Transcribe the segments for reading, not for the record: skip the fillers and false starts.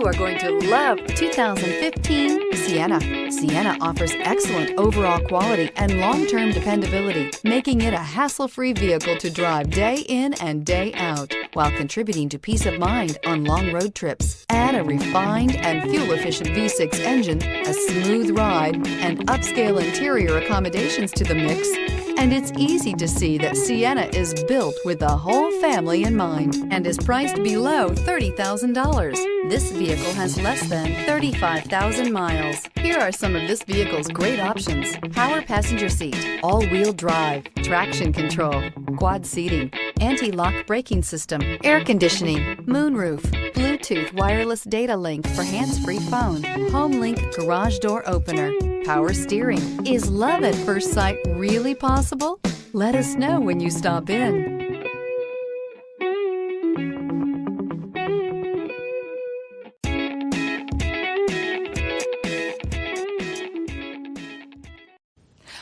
are going to love 2015 Sienna. Sienna offers excellent overall quality and long-term dependability, making it a hassle-free vehicle to drive day in and day out, while contributing to peace of mind on long road trips. Add a refined and fuel-efficient V6 engine, a smooth ride, and upscale interior accommodations to the mix, and it's easy to see that Sienna is built with the whole family in mind and is priced below $30,000. This vehicle has less than 35,000 miles. Here are some of this vehicle's great options: power passenger seat, all-wheel drive, traction control, quad seating, anti-lock braking system, air conditioning, moonroof, Bluetooth wireless data link for hands-free phone, home link garage door opener, power steering. Is love at first sight really possible? Let us know when you stop in.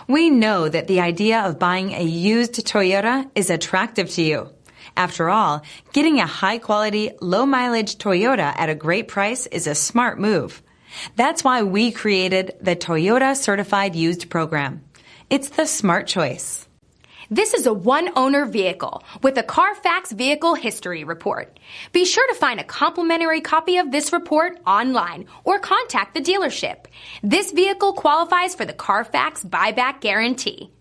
We know that the idea of buying a used Toyota is attractive to you. After all, getting a high-quality, low-mileage Toyota at a great price is a smart move. That's why we created the Toyota Certified Used Program. It's the smart choice. This is a one-owner vehicle with a Carfax Vehicle History Report. Be sure to find a complimentary copy of this report online or contact the dealership. This vehicle qualifies for the Carfax Buyback Guarantee.